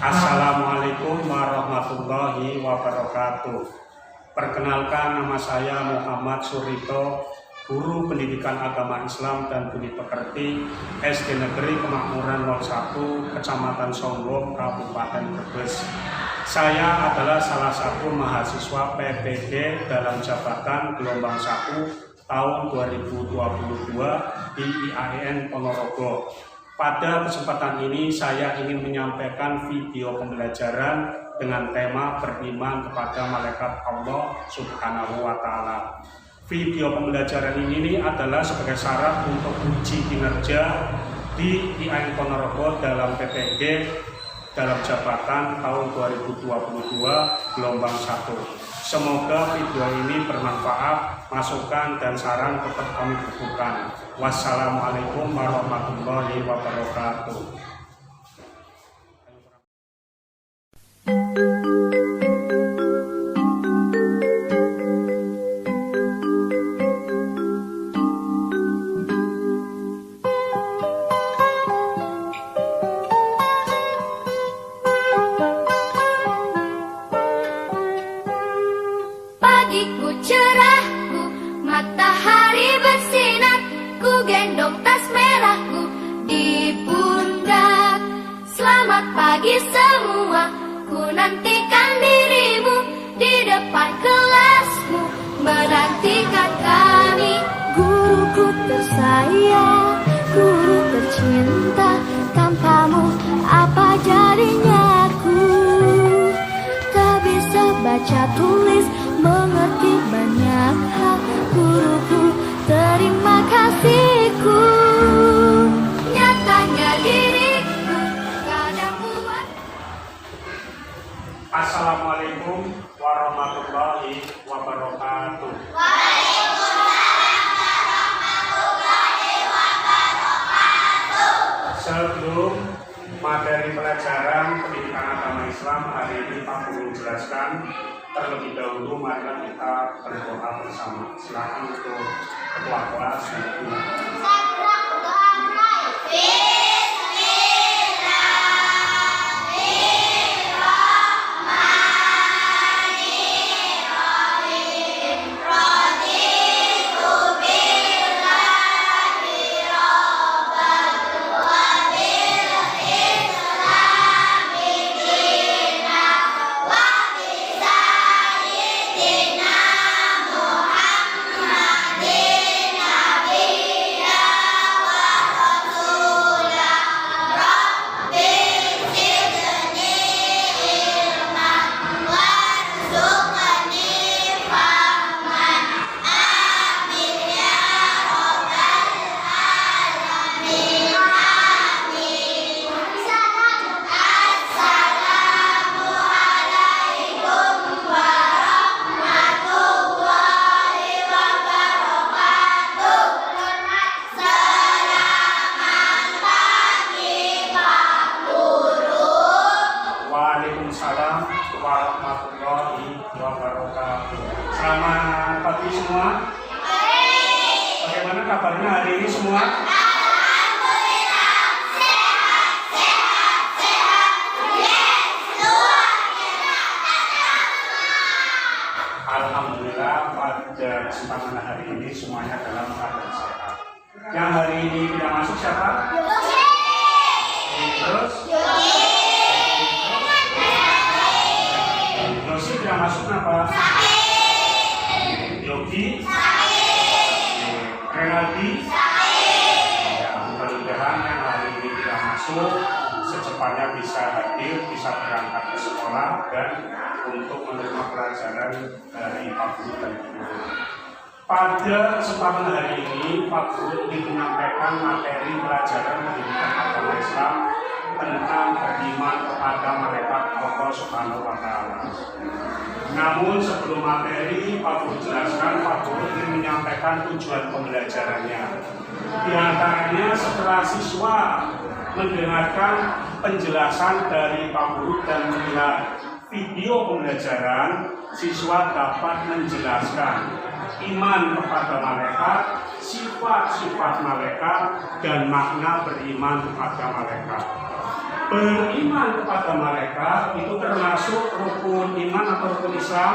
Assalamualaikum warahmatullahi wabarakatuh. Perkenalkan, nama saya Muhammad Surito, Guru Pendidikan Agama Islam dan Budi Pekerti SD Negeri Kemakmuran 01, Kecamatan Songgom, Kabupaten Brebes. Saya adalah salah satu mahasiswa PPG dalam jabatan gelombang 1 tahun 2022 di IAIN Ponorogo. Pada kesempatan ini saya ingin menyampaikan video pembelajaran dengan tema beriman kepada malaikat Allah Subhanahu wa Ta'ala. Video pembelajaran ini adalah sebagai syarat untuk uji kinerja di IAIN Ponorogo dalam PPG dalam jabatan tahun 2022 gelombang 1. Semoga video ini bermanfaat, masukan dan saran tetap kami butuhkan. Wassalamualaikum warahmatullahi wabarakatuh. Pagiku cerahku, matahari bersinar, ku gendong tas merahku di pundak. Selamat pagi semua, ku nantikan dirimu di depan kelasmu, menantikan kami. Guruku tersayang, guru tercinta, tanpamu apa jadinya aku? Tak bisa baca tulis, mengerti banyak hal. Guruku, terima kasihku. Nyatanya diriku kadang buat. Assalamualaikum warahmatullahi wabarakatuh. Sebelum materi pelajaran pendidikan agama Islam hari ini Pak Guru jelaskan, terlebih dahulu marilah kita berdoa bersama. Silakan untuk ketua kelas. Waalaikumsalam warahmatullahi wabarakatuh. Selamat pagi semua. Bagaimana kabarnya hari ini semua? Alhamdulillah pada kesempatan hari ini semuanya dalam keadaan sehat. Yang hari ini tidak masuk siapa? Terus? Yosi tidak masuk apa? Yogi? Renaldi? Ya, mudah-mudahan yang hari ini tidak masuk secepatnya bisa hadir, bisa berangkat ke sekolah dan untuk menerima pelajaran dari Pak Guru dan Ibu. Pada kesempatan hari ini Pak Guru ingin menyampaikan materi pelajaran pendidikan agama Islam tentang beriman kepada malaikat Allah Subhanahu wa Ta'ala. Namun sebelum materi Pak Guru jelaskan, Pak Guru ingin menyampaikan tujuan pembelajarannya. Di antaranya setelah siswa mendengarkan penjelasan dari Pak Guru dan melihat video pembelajaran, siswa dapat menjelaskan iman kepada malaikat, sifat-sifat malaikat, dan makna beriman kepada malaikat. Beriman kepada malaikat itu termasuk rukun iman atau rukun Islam?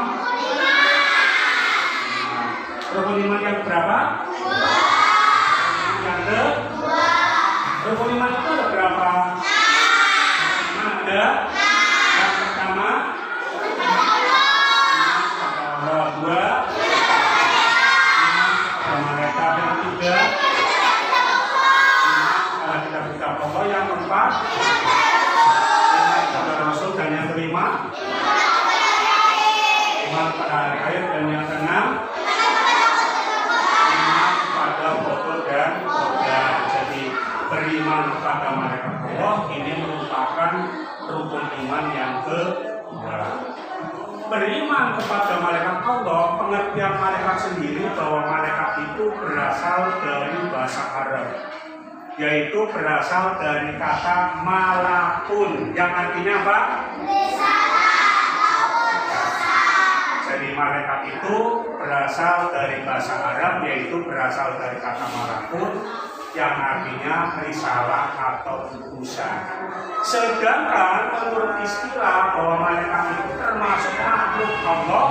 Nah, rukun iman yang berapa? Yang kedua. Rukun iman itu ada berapa? Ada. Yang pertama, Allah. Dua, iman kepada malaikat. Yang ketiga, iman kepada kitab Allah. Yang keempat, iman kepada Rasul. Dan yang kelima, iman kepada hari akhir. Dan yang keenam, iman kepada pokok dan kodar. Jadi beriman kepada malaikat Allah ini merupakan rukun iman yang kedua. Beriman kepada malaikat Allah, pengertian malaikat sendiri bahwa malaikat itu berasal dari bahasa Arab, yaitu berasal dari kata malakun yang artinya apa? Jadi malaikat itu berasal dari bahasa Arab, yaitu berasal dari kata malakun yang artinya risalah atau utusan. Sedangkan menurut istilah bahwa malaikat itu termasuk makhluk Allah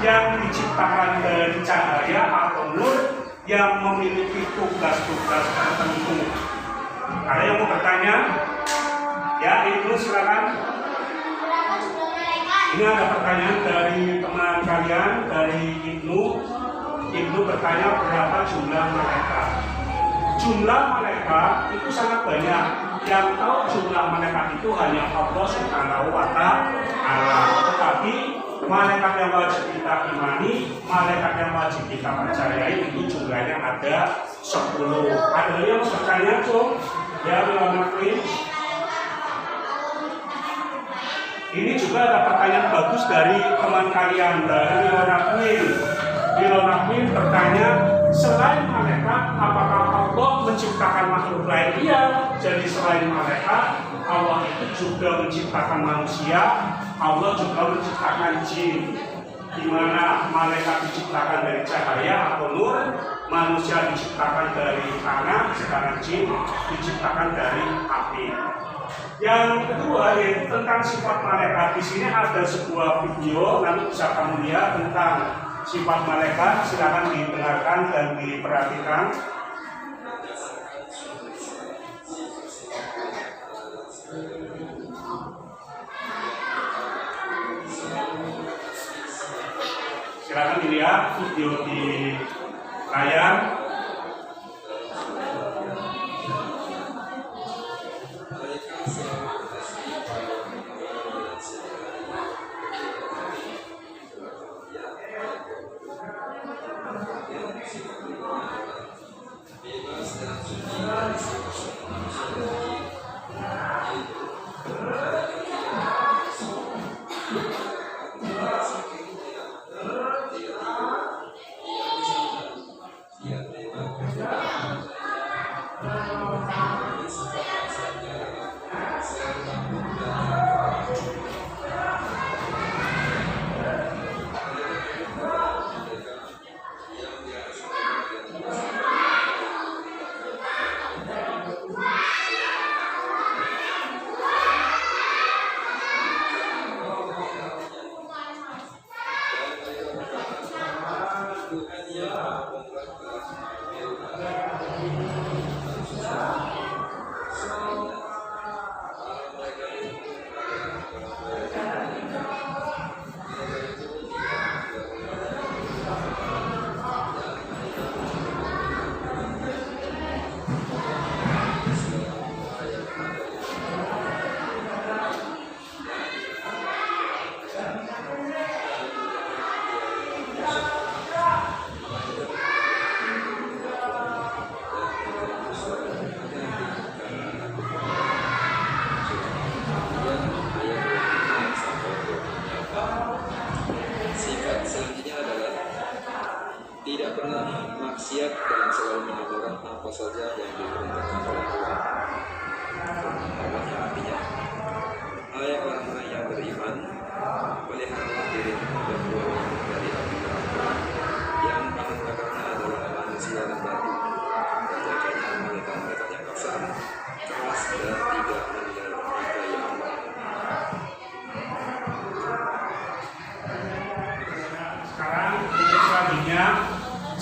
yang diciptakan dari cahaya atau nur yang memiliki tugas-tugas tertentu. Ada yang mau bertanya? Ya, itu silakan. Ini ada pertanyaan dari teman kalian, dari Ibnu. Ibnu bertanya berapa jumlah malaikat. Jumlah malaikat itu sangat banyak. Yang tahu jumlah malaikat itu hanya Allah Subhanahu wa Ta'ala. Tetapi malaikat yang wajib kita imani, malaikat yang wajib kita percayai itu jumlahnya ada 10. Ada yang bertanya tuh, ya Wilonakmin. Ini juga ada pertanyaan bagus dari teman kalian, dari Wilonakmin. Wilonakmin bertanya, selain malaikat, apakah Allah menciptakan makhluk lain? Iya. Jadi selain malaikat, Allah itu juga menciptakan manusia, Allah juga menciptakan jin. Di mana malaikat diciptakan dari cahaya atau nur, manusia diciptakan dari tanah, sedangkan jin diciptakan dari api. Yang kedua yaitu tentang sifat malaikat. Di sini ada sebuah video, nanti bisa kamu lihat tentang sifat malaikat. Silakan didengarkan dan diperhatikan. Silakan dilihat video di layar.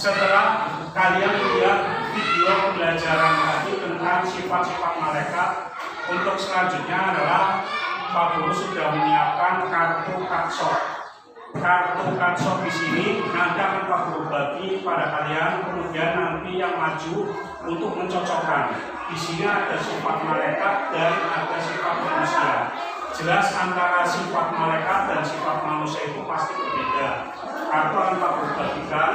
setelah kalian lihat video pembelajaran tadi tentang sifat-sifat malaikat, untuk selanjutnya adalah Pak Guru sudah menyiapkan kartu katsok. Kartu katsok di sini nanti akan Pak Guru bagi pada kalian, kemudian nanti yang maju untuk mencocokkan. Di sini ada sifat malaikat dan ada sifat manusia. Jelas antara sifat malaikat dan sifat manusia itu pasti berbeda. Kartu akan Pak Guru bagikan.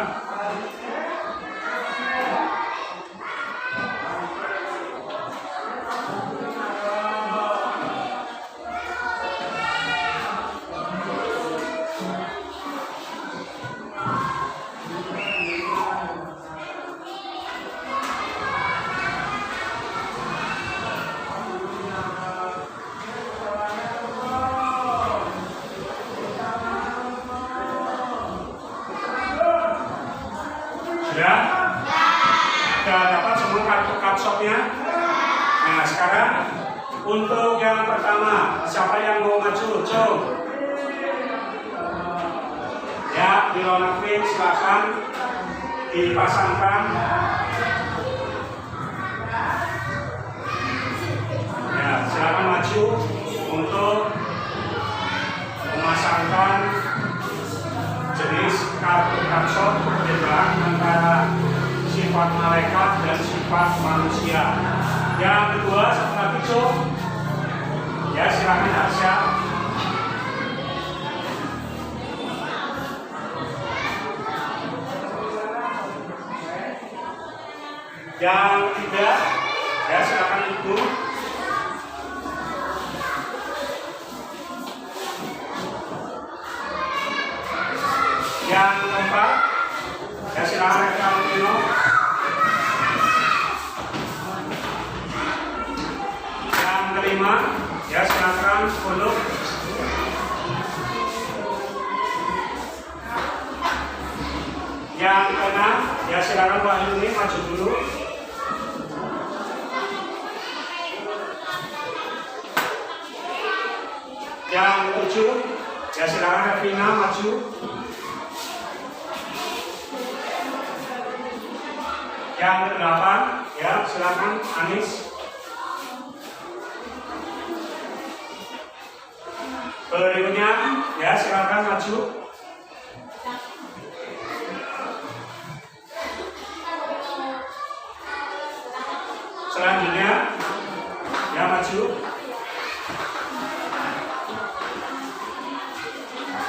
Sudah dapat semua kartu katsoknya? Nah, sekarang untuk yang pertama, siapa yang mau maju? Cung. Ya, Ilona Queen silakan dipasangkan. Ya, silakan maju untuk memasangkan jenis kartu katsok perbedaan antara sifat malaikat dan sifat manusia. Yang kedua, satu lagi Cung. Ya, silakan Arsya. Yang ketiga, ya silakan Ibu. Yang keempat, ya silakan Rekam Tino. Yang kelima, ya silakan Puluk. Yang keenam, ya silakan Wahyuni maju dulu. Yang ketujuh, ya silakan Revina maju. Yang kedelapan, ya silakan Anis. Berikutnya, ya silakan maju. Selanjutnya, ya maju.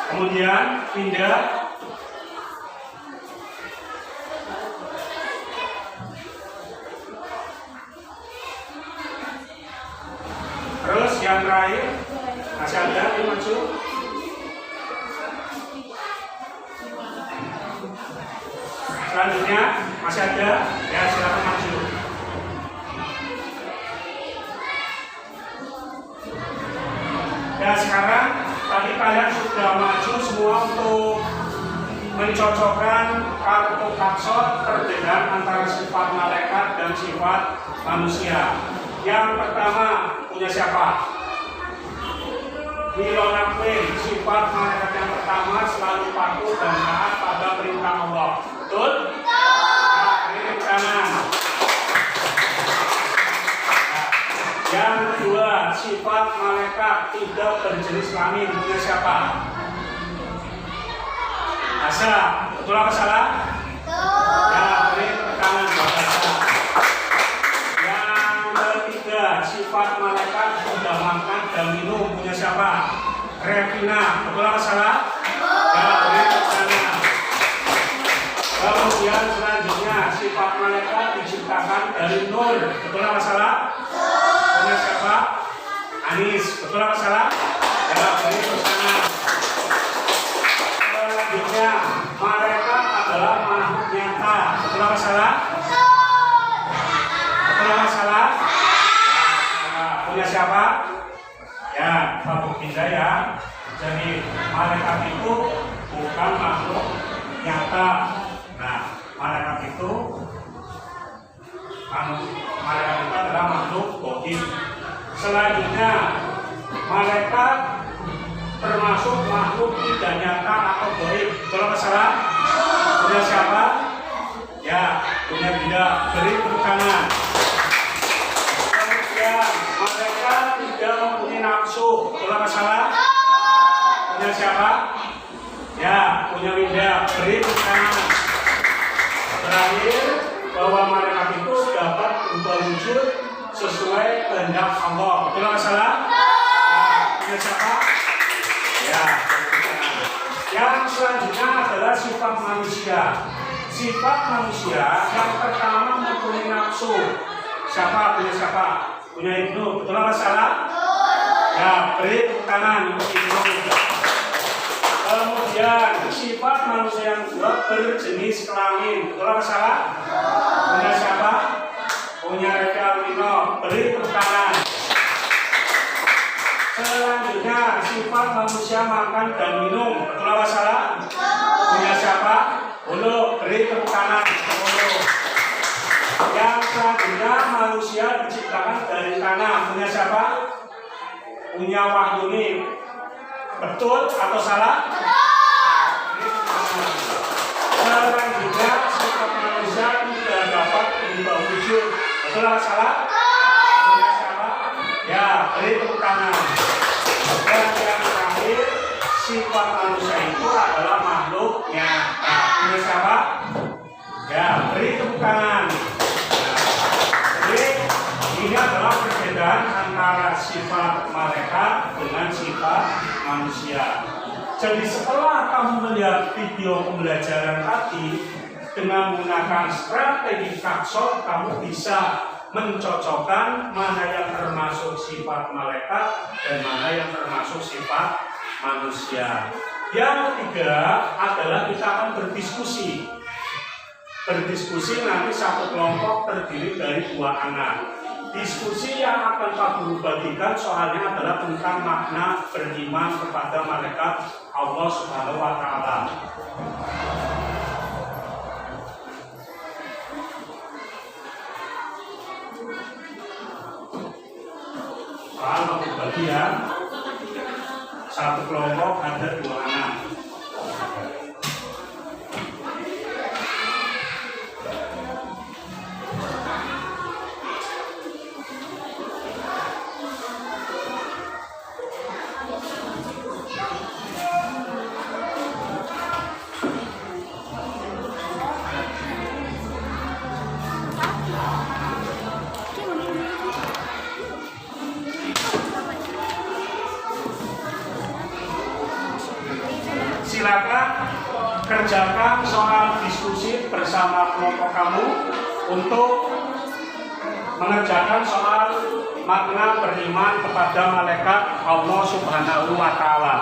Kemudian pindah. Terus yang terakhir masih ada yang maju. Selanjutnya masih ada, ya silakan maju. Dan sekarang tadi kalian sudah maju semua untuk mencocokkan kartu katsok perbedaan antara sifat malaikat dan sifat manusia. Yang pertama punya siapa? Ilona Queen. Sifat malaikat yang pertama selalu patuh dan taat pada perintah Allah. Betul? Nah, ini kanan. Yang kedua, sifat malaikat tidak berjenis kelamin. Punya siapa? Asa. Betul apa salah? Betul. Ya, beri tepuk tangan buat Asa. Yang ketiga, sifat malaikat sudah makan dan minum. Punya siapa? Revina. Betul apa salah? Betul. Ya, beri tepuk tangan. Kemudian selanjutnya, sifat malaikat diciptakan dari nur. Betul apa salah? Punya siapa? Anis. Betul apa salah? Ya, beri tepuk tangan. Selanjutnya, malaikat adalah makhluk nyata. Betul apa salah? Betul apa salah? Punya siapa? Ya, Pak pindah ya. Jadi malaikat itu bukan makhluk nyata. Nah, malaikat itu adalah makhluk gaib. Selanjutnya, malaikat termasuk makhluk tidak nyata atau gaib. Betul apa salah? Punya siapa? Ya, punya benda, beri tepuk tangan. Kemudian mereka tidak mempunyai nafsu, betul apa salah? Punya siapa? Ya, punya benda, beri tepuk tangan. Terakhir, bahwa mereka itu dapat berubah wujud sesuai kehendak Allah, betul apa salah? Ya, punya siapa? Ya, yang selanjutnya adalah sifat manusia. Sifat manusia yang pertama mempunyai nafsu. Siapa? Punya siapa? Punya Ibnu. Betul apa salah? Ya, beri tepuk tangan untuk Ibnu. Kemudian sifat manusia yang kedua berjenis kelamin. Betul apa salah? Punya siapa? Punya Revi Alwino. Beri tepuk tangan. Selanjutnya sifat manusia makan dan minum. Betul apa salah? Punya siapa? Ulu, beri tepuk tangan. Ulu. Yang selanjutnya manusia diciptakan dari tanah. Punya siapa? Punya Wahyuni. Betul atau salah? Selanjutnya sifat manusia tidak dapat berubah wujud. Betul atau salah? Punya siapa? Ya, beri tepuk tangan. Dan yang terakhir, sifat manusia itu adalah makhluk nyata. Punya siapa? Ya, beri tepuk tangan. Jadi ini adalah perbedaan antara sifat mereka dengan sifat manusia. Jadi setelah kamu melihat video pembelajaran tadi dengan menggunakan strategi kapsol, kamu bisa mencocokkan mana yang termasuk sifat malaikat dan mana yang termasuk sifat manusia. Yang ketiga adalah kita akan berdiskusi. Berdiskusi nanti satu kelompok terdiri dari 2 anak. Diskusi yang akan Pak Guru bagikan soalnya adalah tentang makna beriman kepada malaikat Allah Subhanahu wa Ta'ala. Soal bagian satu kelompok ada 2 anak. Silakan kerjakan soal diskusi bersama kelompok kamu untuk mengerjakan soal makna beriman kepada malaikat Allah Subhanahu wa Ta'ala.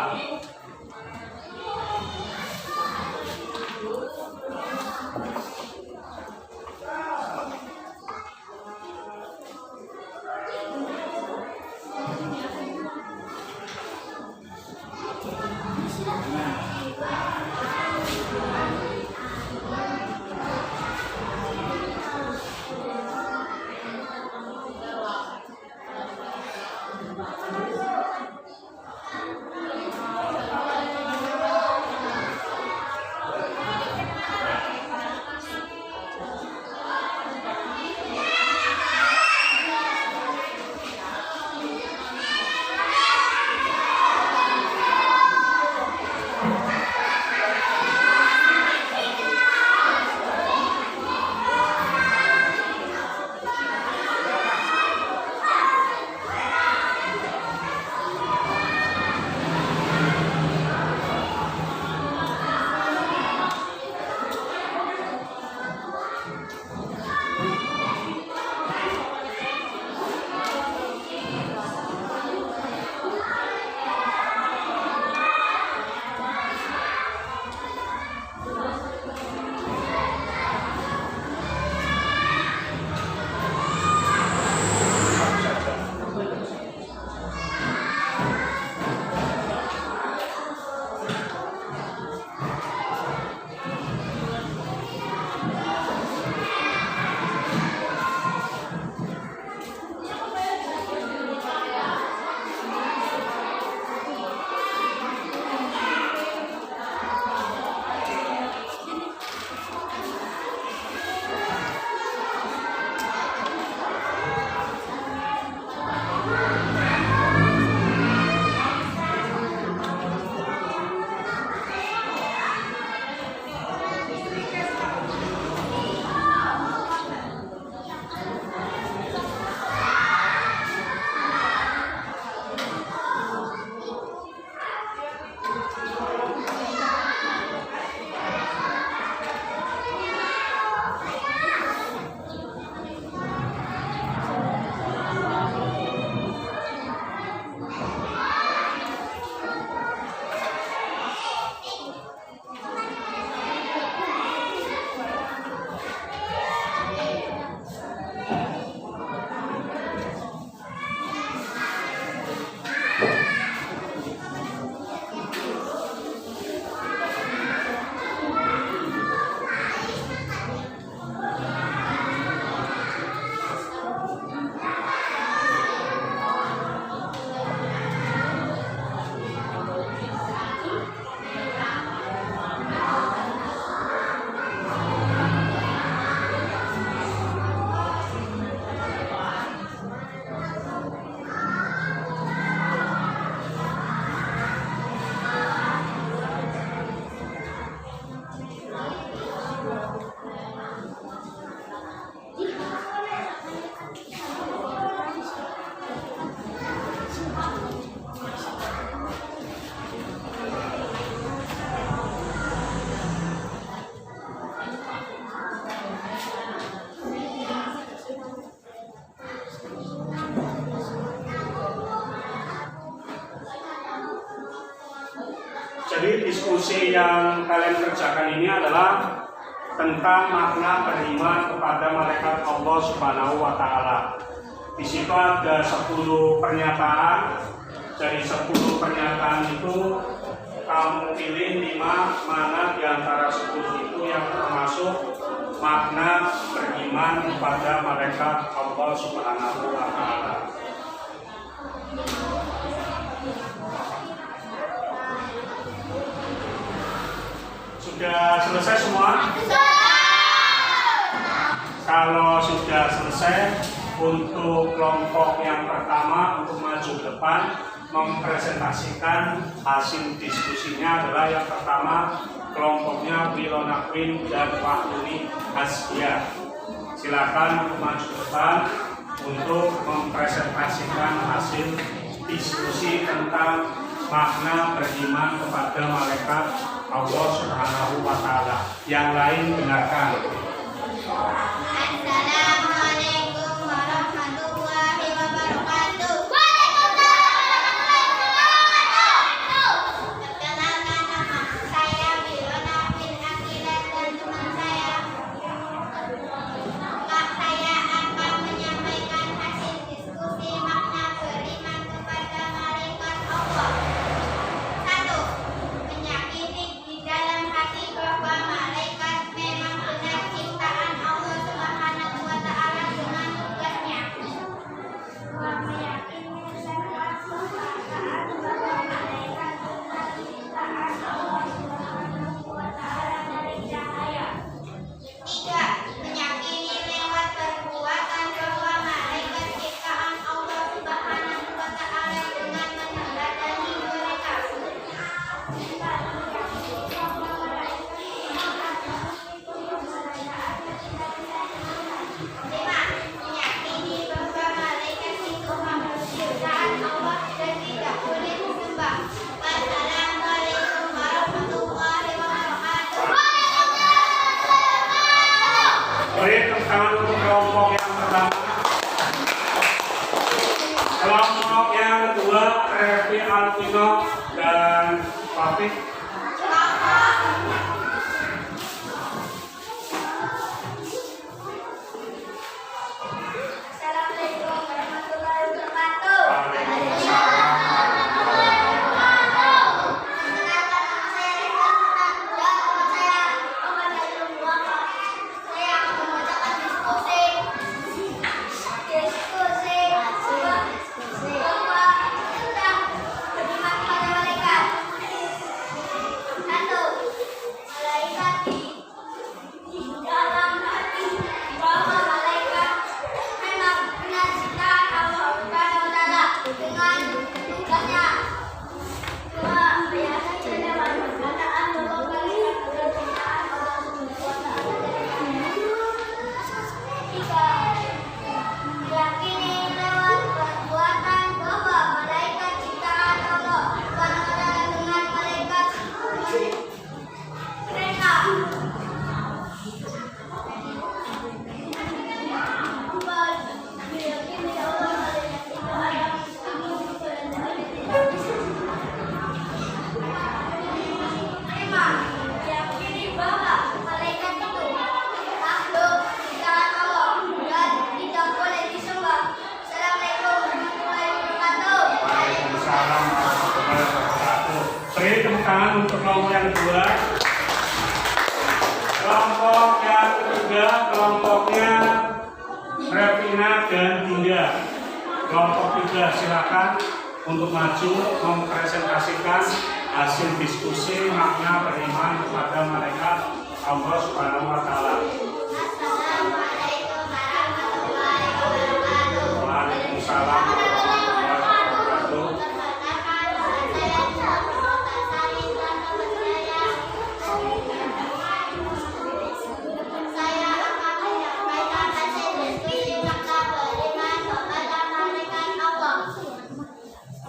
Jadi diskusi yang kalian kerjakan ini adalah tentang makna beriman kepada malaikat Allah Subhanahu wa Ta'ala. Di situ ada 10 pernyataan. Dari 10 pernyataan itu kamu pilih 5 mana di antara 10 itu yang termasuk makna beriman kepada malaikat Allah Subhanahu wa Ta'ala. Sudah selesai semua? Kalau sudah selesai, untuk kelompok yang pertama untuk maju depan mempresentasikan hasil diskusinya adalah yang pertama kelompoknya Wilona Queen dan Wahyuni Hasya. Silakan untuk maju depan untuk mempresentasikan hasil diskusi tentang makna beriman kepada malaikat Allah Subhanahu wa Ta'ala. Yang lain dengarkan. Assalamualaikum warahmatullahi wabarakatuh. Perkenalkan, nama saya Wilona bin Akilat dan teman saya. Saya akan menyampaikan hasil diskusi makna beriman kepada malaikat Allah. 1. Meyakini di dalam hati bahwa malaikat memang benar ciptaan Allah Subhanahu wa Ta'ala dengan tugasnya. 2. Meyakini dan langsung perasaan bahwa malaikat benar ciptaan Allah Subhanahu wa Ta'ala dari cahaya. 3. Meyakini lewat perbuatan bahwa malaikat ciptaan Allah Subhanahu wa Ta'ala dengan meneladani mereka. 5. Meyakini bahwa malaikat itu makhluk ciptaan Allah dan tidak boleh disembah. Wassalamualaikum warahmatullahi wabarakatuh. Beri tepuk tangan untuk kelompok yang pertama. Kelompok yang kedua, Revi Alvino dan Taufik. Assalamualaikum warahmatullahi wabarakatuh. Waalaikumsalam. Perkenalkan, nama saya Rifan dan teman saya Muhammad Nailul Muhammad. Saya akan membacakan diskusi bahwa tentang beriman kepada malaikat. 1. Malaikat di dalam hati bahwa malaikat memang benar ciptaan Allah Subhanahu wa Ta'ala dengan tugasnya. 2. Meyakini lewat perkataan bahwa malaikat benar ciptaan Allah Subhanahu wa Ta'ala dari cahaya. 3. Meyakini lewat perbuatan bahwa malaikat ciptaan Allah Subhanahu wa Ta'ala dengan mereka. 5. Meyakini bahwa malaikat itu makhluk ciptaan Allah dan tidak boleh disembah. Assalamualaikum warahmatullahi wabarakatuh. Waalaikumsalam warahmatullahi wabarakatuh. Beri tepuk tangan untuk kelompok yang kedua. Kelompok yang ketiga, kelompoknya Revina dan Dinda. Kelompok 3 silakan untuk maju mempresentasikan hasil diskusi makna beriman kepada malaikat Allah Subhanahu wa Ta'ala. Assalamualaikum warahmatullahi wabarakatuh. Waalaikumsalam warahmatullahi wabarakatuh. Perkenalkan, nama saya Muhammad Salim dan teman saya. Saya akan menyampaikan hasil diskusi makna beriman kepada malaikat Allah.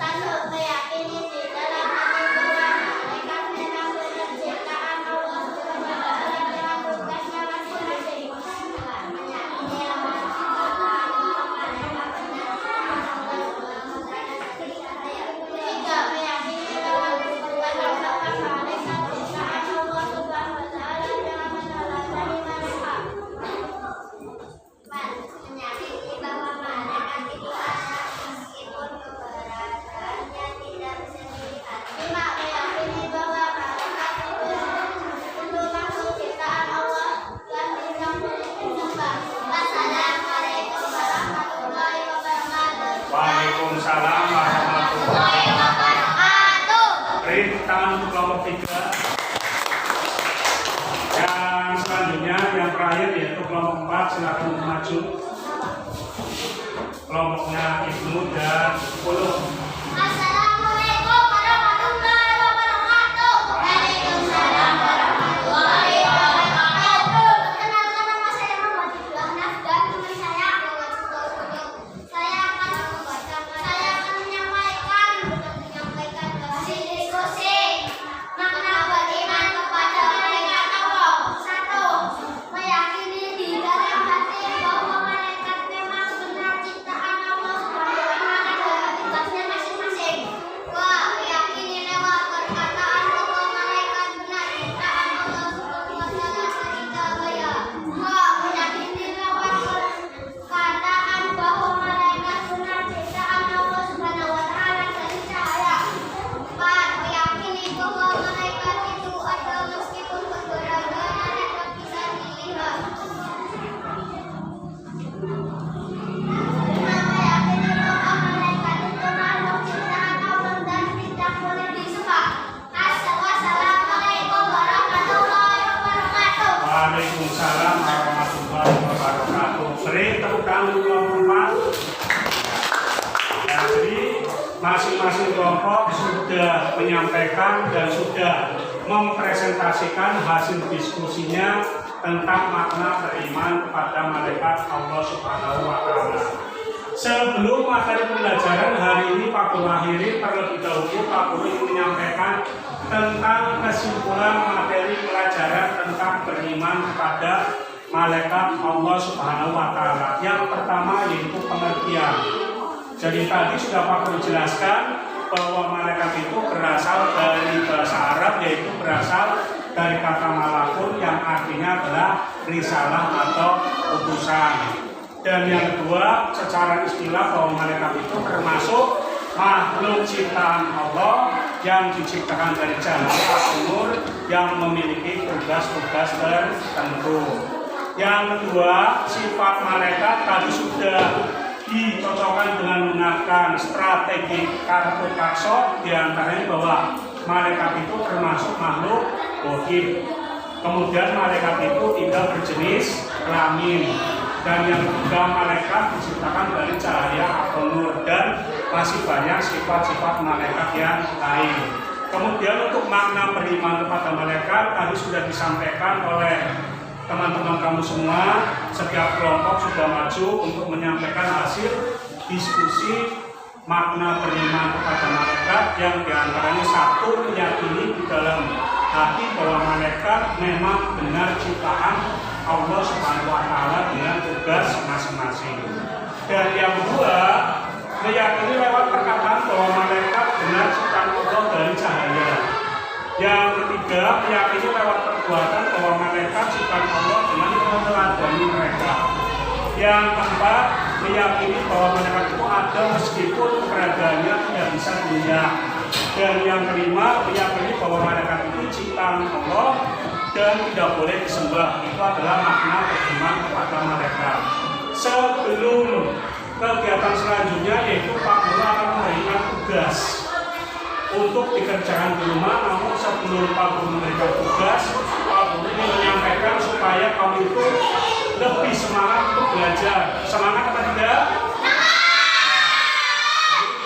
1. Meyakini di dalam hati bahwa malaikat memang benar ciptaan Allah Subhanahu wa Ta'ala dengan tugasnya masing-masing. 2. Meyakini lewat perbuatan bahwa malaikat benar ciptaan tangan untuk kelompok 3. Yang selanjutnya, yang terakhir yaitu kelompok 4, silakan maju. Kelompoknya Ibnu dan 10. Assalamualaikum warahmatullahi wabarakatuh. Waalaikumsalam warahmatullahi wabarakatuh. Perkenalkan, nama saya Muhammad Ibnu dan teman saya Muhammad Sutoyo. Saya akan menyampaikan hasil diskusi makna beriman kepada malaikat Allah. 1. Meyakini di dalam hati bahwa malaikat memang benar ciptaan Allah Subhanahu wa taala dalam tugasnya masing-masing. 2. Meyakini lewat perkataan bahwa malaikat benar ciptaan Allah Subhanahu wa taala sehingga gaya. 2. Meyakini lewat perkataan bahwa malaikat benar ciptaan Allah Subhanahu wa taala dari cahaya. 4. Meyakini bahwa malaikat itu ada meskipun keberadaannya tidak bisa dilihat. 5. Meyakini bahwa malaikat itu makhluk ciptaan Allah dan tidak boleh disembah. Wassalamualaikum warahmatullahi wabarakatuh. Waalaikumsalam warahmatullahi wabarakatuh. Beri tepuk tangan untuk kelompok 4. Ya, jadi masing-masing kelompok sudah menyampaikan dan sudah mempresentasikan hasil diskusinya tentang makna beriman kepada malaikat Allah Subhanahu wa taala. Sebelum materi pembelajaran hari ini Pak Guru akhiri, terlebih dahulu Pak Guru ingin menyampaikan tentang kesimpulan materi pelajaran tentang beriman kepada malaikat Allah Subhanahu wa taala. Yang pertama yaitu pengertian. Jadi tadi sudah Pak Guru jelaskan bahwa malaikat itu berasal dari bahasa Arab, yaitu berasal dari kata malakun yang artinya adalah risalah atau utusan. Dan yang kedua, secara istilah bahwa malaikat itu termasuk makhluk ciptaan Allah yang diciptakan dari cahaya atau nur yang memiliki tugas-tugas tertentu. Yang kedua, sifat malaikat tadi sudah dicocokkan dengan menggunakan strategi kartu takso, diantaranya bahwa malaikat itu termasuk makhluk goib. Kemudian malaikat itu tidak berjenis kelamin. Dan yang ketiga, malaikat diciptakan dari cahaya atau nur, dan masih banyak sifat-sifat malaikat yang lain. Kemudian untuk makna beriman kepada malaikat tadi sudah disampaikan oleh teman-teman kamu semua. Setiap kelompok sudah maju untuk menyampaikan hasil diskusi makna beriman kepada malaikat, yang diantaranya 1, meyakini di dalam hati bahwa malaikat memang benar ciptaan Allah Subhanahu wa taala dengan tugas masing-masing. Dan yang kedua, meyakini lewat perkataan bahwa malaikat benar ciptaan Allah dari cahaya. Yang ketiga, meyakini lewat perbuatan bahwa malaikat ciptaan Allah dengan meneladani mereka. Yang keempat, meyakini bahwa malaikat itu ada meskipun keberadaannya tidak bisa dilihat. Dan yang kelima, meyakini bahwa malaikat itu ciptaan Allah dan tidak boleh disembah. Itu adalah makna beriman kepada malaikat. Sebelum kegiatan selanjutnya, yaitu Pak Guru akan memberikan tugas untuk dikerjakan di rumah. Namun sebelum Pak Guru memberikan tugas, Pak Guru ingin menyampaikan supaya kamu itu lebih semangat untuk belajar. Semangat apa tidak?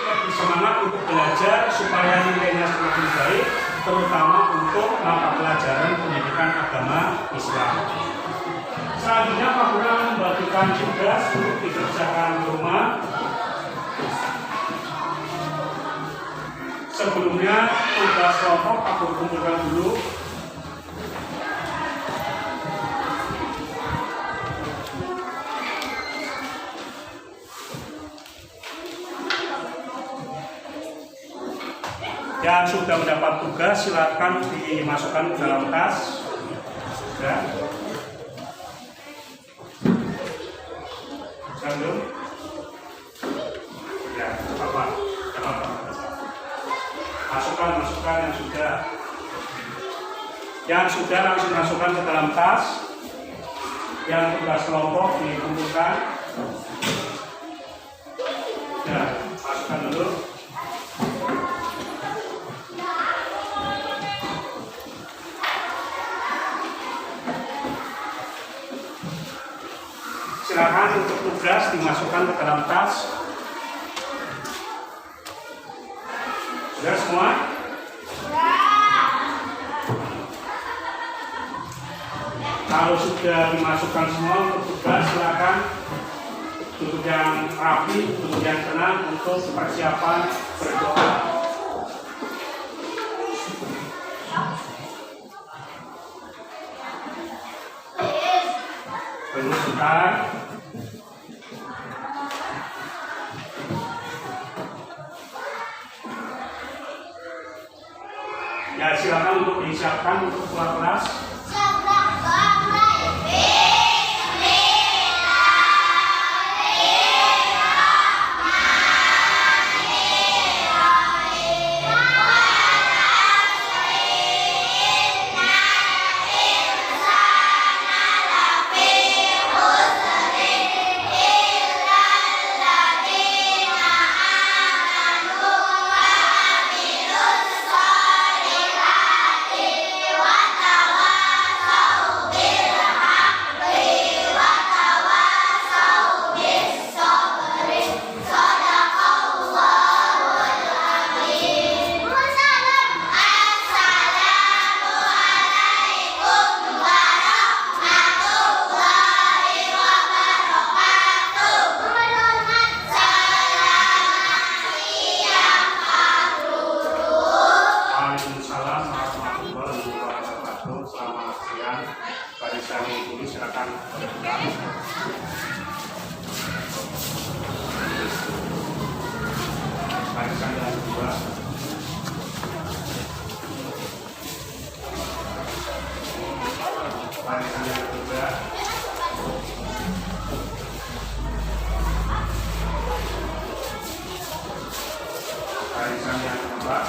Lebih semangat untuk belajar supaya nilainya semakin baik, terutama untuk mata pelajaran pendidikan agama Islam. Selanjutnya Pak Guru akan membagikan tugas untuk dikerjakan di rumah. Sebelumnya tugas kelompok Pak Guru kumpulkan dulu. Yang sudah mendapat tugas silakan dimasukkan ke dalam tas. Ya. Belum? Ya, apa? Masukkan yang sudah. Yang sudah langsung masukkan ke dalam tas. Yang tugas kelompok dikumpulkan. Ya, masukkan dulu. Silakan untuk tugas dimasukkan ke dalam tas. Sudah semua? Kalau sudah dimasukkan semua untuk tugas, silakan duduk yang rapi, duduk yang tenang untuk persiapan berdoa. Tunggu sebentar. Ya, silakan untuk disiapkan untuk keluar kelas. Waalaikumsalam warahmatullahi wabarakatuh. Selamat siang. Barisan guru silakan berdoa. Barisan yang kedua. Barisan yang ketiga. Barisan yang keempat.